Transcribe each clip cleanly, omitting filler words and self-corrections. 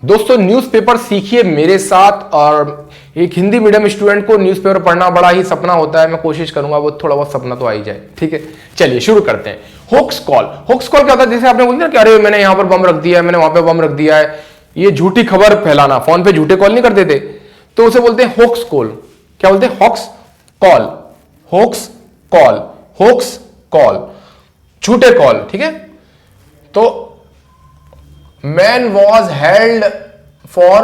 दोस्तों न्यूज़पेपर सीखिए मेरे साथ। और एक हिंदी मीडियम स्टूडेंट को न्यूज़पेपर पढ़ना बड़ा ही सपना होता है। मैं कोशिश करूंगा वो थोड़ा बहुत सपना तो आ ही जाए। ठीक है, चलिए शुरू करते हैं। Hoax call. होक्स कॉल क्या होता है? जैसे आपने बोल दिया कि अरे मैंने यहां पर बम रख दिया है, मैंने वहां पर बम रख दिया है, ये झूठी खबर फैलाना। फोन पे झूठे कॉल नहीं करते थे तो उसे बोलते हैं होक्स कॉल। क्या बोलते हैं? Hoax call. Hoax call. Hoax call, झूठे कॉल। ठीक है, तो man was held for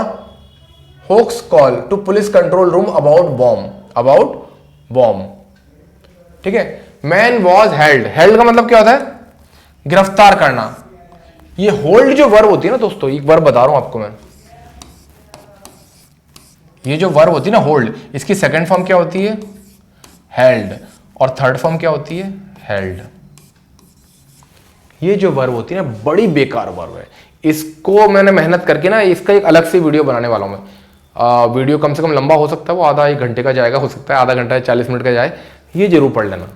hoax call to police control room about bomb। ठीक है, man was held का मतलब क्या होता है? गिरफ्तार करना। ये होल्ड जो वर्ब होती है ना दोस्तों, एक वर्ब बता रहा हूं आपको मैं, ये जो वर्ब होती है ना होल्ड, इसकी सेकंड फॉर्म क्या होती है? हेल्ड। और थर्ड फॉर्म क्या होती है? हेल्ड। ये जो वर्ब होती है ना बड़ी बेकार वर्ब है। इसको मैंने मेहनत करके ना इसका एक अलग से वीडियो बनाने वाला हूं मैं। वीडियो कम से कम लंबा हो सकता है, वो आधा एक घंटे का जाएगा, हो सकता है आधा घंटा 40 मिनट का जाए। ये जरूर पढ़ लेना,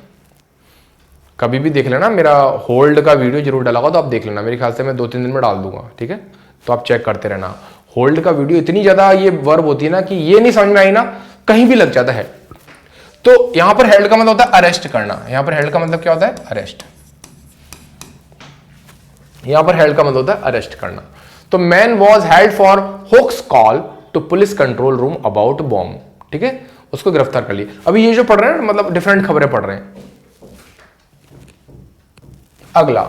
कभी भी देख लेना। मेरा होल्ड का वीडियो जरूर डाला होगा तो आप देख लेना। मेरे ख्याल से मैं 2-3 दिन में डाल दूंगा। ठीक है, तो आप चेक करते रहना। होल्ड का वीडियो इतनी ज्यादा ये वर्ब होती है ना कि ये नहीं समझ में आई ना कहीं भी लग जाता है। तो यहां पर हेल्ड का मतलब होता है अरेस्ट करना। यहां पर हेल्ड का मतलब क्या होता है? अरेस्ट। यहां पर हेल्ड का मतलब होता है अरेस्ट करना। तो man was held for hoax call to police control room about bomb. ठीक है, उसको गिरफ्तार कर लिया। अभी ये जो पढ़ रहे हैं मतलब डिफरेंट खबरें पढ़ रहे हैं। अगला,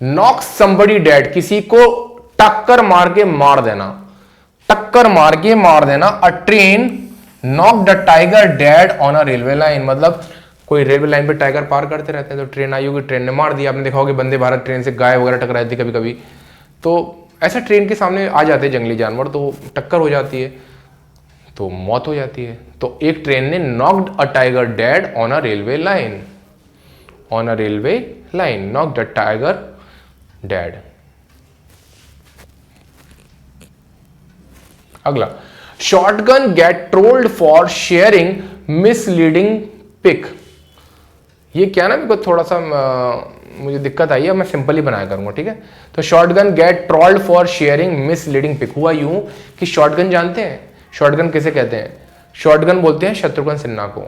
नॉक समबडी डेड, किसी को टक्कर मार के मार देना। टक्कर मार के मार देना। अ train knock the tiger dead on a railway line, मतलब कोई रेलवे लाइन पे टाइगर पार करते रहते हैं तो ट्रेन आई होगी, ट्रेन ने मार दिया। आपने देखा होगा वंदे भारत ट्रेन से गाय वगैरह टकराई थी कभी कभी, तो ऐसा ट्रेन के सामने आ जाते हैं जंगली जानवर तो टक्कर हो जाती है तो मौत हो जाती है। तो एक ट्रेन ने knocked a tiger dead on a railway line. On a railway line, knocked a tiger dead. अगला, shotgun get trolled for sharing misleading pic. ये क्या ना, मेरे को थोड़ा सा मुझे दिक्कत आई है, मैं सिंपल ही बनाया करूंगा। ठीक है, तो Shotgun get trolled for sharing misleading pic. हुआ यूं कि शॉटगन जानते हैं, शॉटगन किसे कहते हैं? शॉटगन बोलते हैं शत्रुघ्न सिन्हा को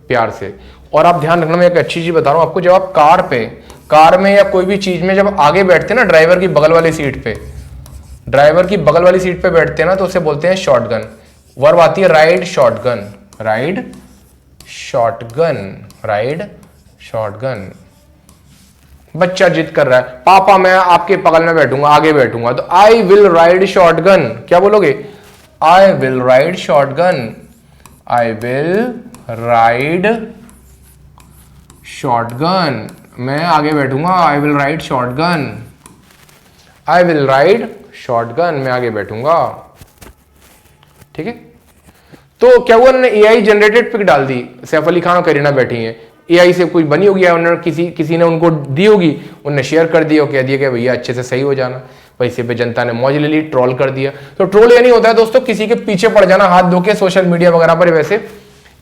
प्यार से। और आप ध्यान रखना, मैं एक अच्छी चीज बता रहा हूं आपको, जब आप कार में या कोई भी चीज में जब आगे बैठते हैं ना, ड्राइवर की बगल वाली सीट पे, ड्राइवर की बगल वाली सीट पे बैठते हैं ना, तो उसे बोलते हैं शॉटगन। वर्ब आती है ride shotgun. Ride shotgun. Ride shotgun. बच्चा जिद कर रहा है, पापा मैं आपके बगल में बैठूंगा, आगे बैठूंगा, तो आई विल राइड शॉटगन। क्या बोलोगे? I will ride shotgun. I will ride shotgun. मैं आगे बैठूंगा, I will ride shotgun. I will ride shotgun, मैं आगे बैठूंगा। ठीक है, तो क्या हुआ, उन्होंने एआई जनरेटेड पिक डाल दी। सैफ अली खान और करीना बैठी हैं, एआई से कुछ बनी होगी, उन्होंने किसी ने उनको दी होगी, उन्होंने शेयर कर दिया और कह दिया कि भैया अच्छे से सही हो जाना। वैसे पे जनता ने मौज ले ली, ट्रोल कर दिया। तो ट्रोल ये नहीं होता है दोस्तों किसी के पीछे पड़ जाना हाथ धो के सोशल मीडिया वगैरह पर वैसे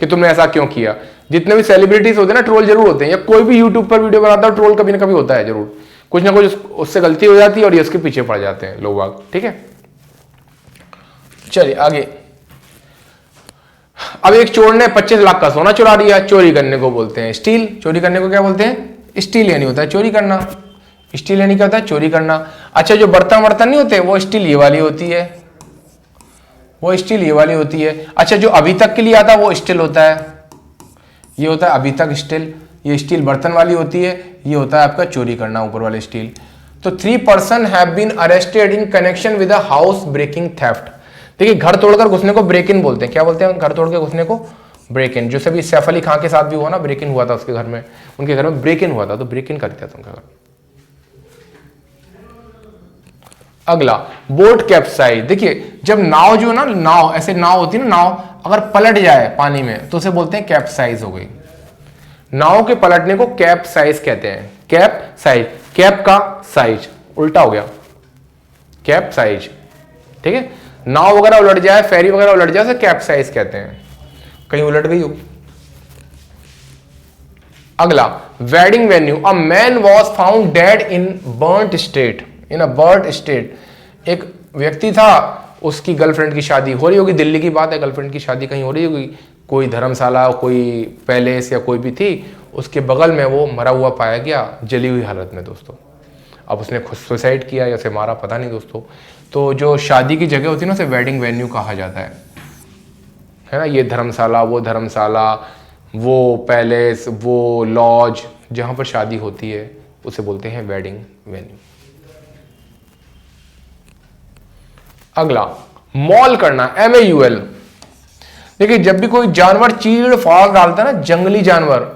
कि तुमने ऐसा क्यों किया। जितने भी सेलिब्रिटीज होते हैं ना ट्रोल जरूर होते हैं, या कोई भी यूट्यूब पर वीडियो बनाता है ट्रोल कभी ना कभी होता है जरूर, कुछ ना कुछ उससे गलती हो जाती है और ये उसके पीछे पड़ जाते हैं लोग। ठीक है, चलिए आगे। अब एक चोर ने 25 लाख का सोना चुरा लिया। चोरी करने को बोलते हैं स्टील। चोरी करने को क्या बोलते हैं? स्टील। यानी होता है चोरी करना। स्टील यानी क्या होता है? चोरी करना। अच्छा, जो बर्तन नहीं होते वो स्टील ये वाली होती है, वो स्टील ये वाली होती है। अच्छा, जो अभी तक के लिए आता है वो स्टील होता है, ये होता है अभी तक स्टील। ये स्टील बर्तन वाली होती है, ये होता है आपका चोरी करना, ऊपर वाले स्टील। तो 3 person have been arrested in connection with a house breaking theft. देखिए, घर तोड़कर घुसने को ब्रेक इन बोलते हैं। क्या बोलते हैं? घर तोड़ के घुसने को ब्रेक इन। जो सभी सैफ अली खान के साथ भी हुआ ना, ब्रेक इन हुआ था उसके घर में, उनके घर में ब्रेक इन हुआ था, तो ब्रेक इन कर दिया था उनका घर। अगला, बोट कैप्साइज। देखिए, जब नाव जो ना, नाव ऐसे नाव होती है ना, नाव अगर पलट जाए पानी में तो उसे बोलते हैं कैप्साइज हो गई। नाव के पलटने को कैप्साइज कहते हैं। कैप्साइज, कैप का साइज उल्टा हो गया, कैप्साइज। ठीक है, नाव वगैरह उलट जाए, फेरी वगैरह उलट जाए, उसे कैप्साइज कहते हैं। कहीं उलट गई होगी। अगला, wedding venue. A man was found dead in burnt state. In a burnt state, एक व्यक्ति था उसकी गर्लफ्रेंड की शादी हो रही होगी, दिल्ली की बात है, गर्लफ्रेंड की शादी कहीं हो रही होगी, कोई धर्मशाला, कोई पैलेस या कोई भी थी, उसके बगल में वो मरा हुआ पाया गया, जली हुई हालत में दोस्तों। अब उसने खुद सुसाइड किया या उसे मारा, पता नहीं दोस्तों। तो जो शादी की जगह होती है ना, उसे वेडिंग वेन्यू कहा जाता है ना। ये धर्मशाला, वो पैलेस, वो लॉज जहाँ पर शादी होती है, उसे बोलते हैं वेडिंग वेन्यू। अगला, मॉल करना, MAUL। देखिए, जब भी कोई जानवर चीड़ फाड़ डालता है ना, जंगली जानवर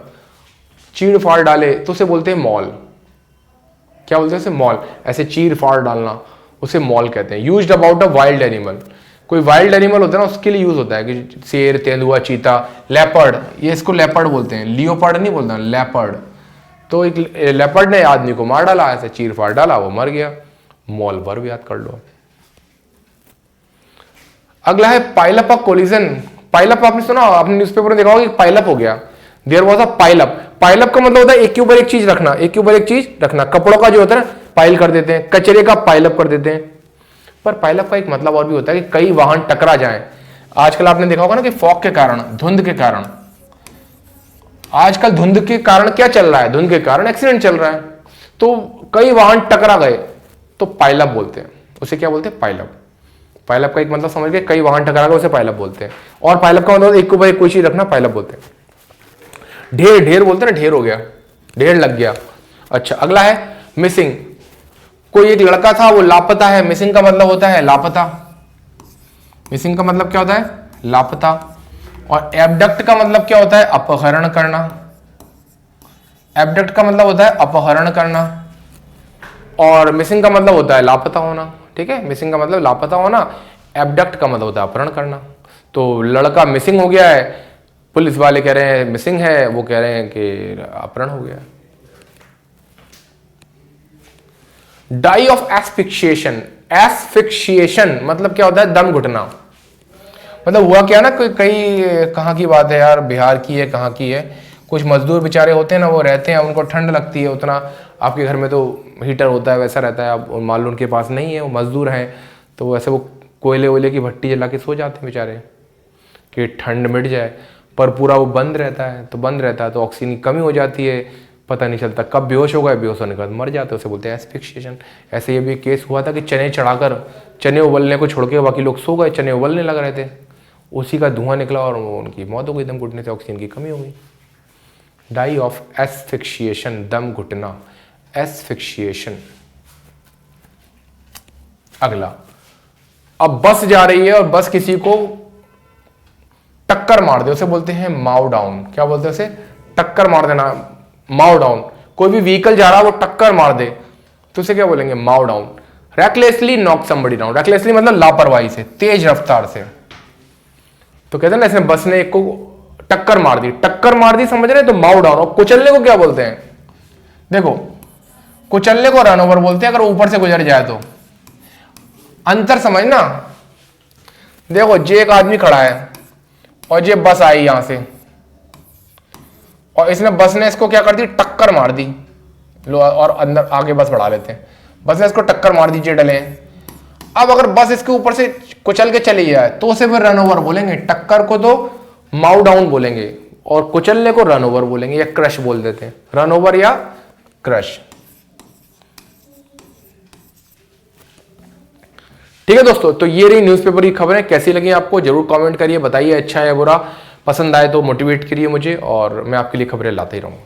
चीड़ फाड़ डाले, तो उसे बोलते हैं मॉल। क्या बोलते हैं उसे? मॉल। ऐसे चीड़ फाड़ डालना, उसे मॉल कहते हैं। Used about a wild animal, कोई वाइल्ड एनिमल होता है ना, उसके लिए यूज होता है कि शेर, तेंदुआ, चीता, लेपर्ड, ये इसको लेपर्ड बोलते हैं, लियोपर्ड नहीं बोलते हैं, लेपर्ड। तो एक लेपर्ड ने आदमी को मार डाला, ऐसे चीर फाड़ डाला, वो मर गया, मॉल वर्ब याद कर लो। अगला है पाइलअप ऑफ कोलिजन। पाइलअप आपने सुना, आपने न्यूज़पेपर में देखा होगा कि पाइलअप हो गया, there was a pileup. Pileup का मतलब होता है एक के ऊपर एक चीज रखना, एक के ऊपर एक चीज रखना। कपड़ों का जो होता है ना, पाइल कर देते हैं, कचरे का पाइलअप कर देते हैं। पर पाइलअप का एक मतलब और भी होता है कि कई वाहन टकरा जाएं। आजकल आपने देखा होगा ना कि फॉग के कारण, धुंध के कारण, आजकल धुंध के कारण क्या चल रहा है? धुंध के कारण एक्सीडेंट चल रहा है। तो कई वाहन टकरा गए तो पाइलअप बोलते हैं, उसे क्या बोलते हैं? पाइलअप। पाइलअप का एक मतलब समझ गए, कई वाहन टकरा गए उसे पाइलअप बोलते हैं। और पाइलअप का मतलब एक के ऊपर एक कोई चीज रखना, पाइलअप बोलते हैं। ढेर, ढेर बोलते हैं ना, ढेर हो गया, ढेर लग गया। अच्छा, अगला है मिसिंग। कोई एक लड़का था, वो लापता है। मिसिंग का मतलब होता है लापता। मिसिंग का मतलब क्या होता है? लापता। और एबडक्ट का मतलब क्या होता है? अपहरण करना। एबडक्ट का मतलब होता है अपहरण करना, और मिसिंग का मतलब होता है लापता होना। ठीक है, मिसिंग का मतलब लापता होना, एबडक्ट का मतलब होता है अपहरण करना। तो लड़का मिसिंग हो गया है, पुलिस वाले कह रहे हैं मिसिंग है, वो कह रहे हैं कि अपहरण हो गया। Die of एस्फिक्सिएशन। एस्फिक्सिएशन मतलब क्या होता है? दम घुटना। मतलब हुआ क्या ना, कोई कई कहाँ की बात है यार, बिहार की है, कहाँ की है, कुछ मजदूर बेचारे होते हैं ना, वो रहते हैं, उनको ठंड लगती है, उतना आपके घर में तो हीटर होता है वैसा रहता है, अब मान लो उनके पास नहीं है, वो मजदूर हैं, तो वैसे वो कोयले वोले की भट्टी जला के सो जाते हैं बेचारे कि ठंड मिट जाए। पर पूरा वो बंद रहता है, तो ऑक्सीजन की कमी हो जाती है, पता नहीं चलता कब बेहोश हो गए, बेहोश होने के बाद मर जाते हैं, उसे बोलते हैं एस्फिक्सिएशन। ऐसे ये भी केस हुआ था कि चने चढ़ाकर, चने उबलने को छोड़ के बाकी लोग सो गए, चने उबलने लग रहे थे, उसी का धुआं निकला और उनकी मौत हो गई, दम घुटने से, ऑक्सीजन की कमी हो गई। डाई ऑफ एस्फिक्सिएशन, दम घुटना, एस्फिक्सिएशन। अगला, अब बस जा रही है और बस किसी को टक्कर मार दे, उसे बोलते हैं माउ डाउन। क्या बोलते हैं उसे? टक्कर मार देना, माउ डाउन। कोई भी व्हीकल जा रहा है, वो टक्कर मार दे, तो उसे क्या बोलेंगे? Mow down. Recklessly knock somebody down. Recklessly मतलब लापरवाही से, तेज रफ्तार से। तो कहते हैं ना, इसने बस ने एक को टक्कर मार दी, समझ रहे? तो माउ डाउन। और कुचलने को क्या बोलते हैं? देखो, कुचलने को रन ओवर बोलते हैं, अगर ऊपर से गुजर जाए तो। अंतर समझना। देखो, जे एक आदमी खड़ा है और ये बस आई यहां से, और इसने, बस ने इसको क्या कर दी? टक्कर मार दी। लो, और अंदर आगे बस बढ़ा लेते हैं, बस ने इसको टक्कर मार दी, डले। अब अगर बस इसके ऊपर से कुचल के चली जाए तो उसे फिर रन ओवर बोलेंगे। टक्कर को तो माउ डाउन बोलेंगे और कुचलने को रन ओवर बोलेंगे, या क्रश बोल देते हैं, रन ओवर या क्रश। ठीक है दोस्तों, तो ये रही न्यूज़पेपर की खबरें। कैसी लगी आपको जरूर कमेंट करिए, बताइए अच्छा है बुरा, पसंद आए तो मोटिवेट करिए मुझे, और मैं आपके लिए खबरें लाते ही रहूंगा।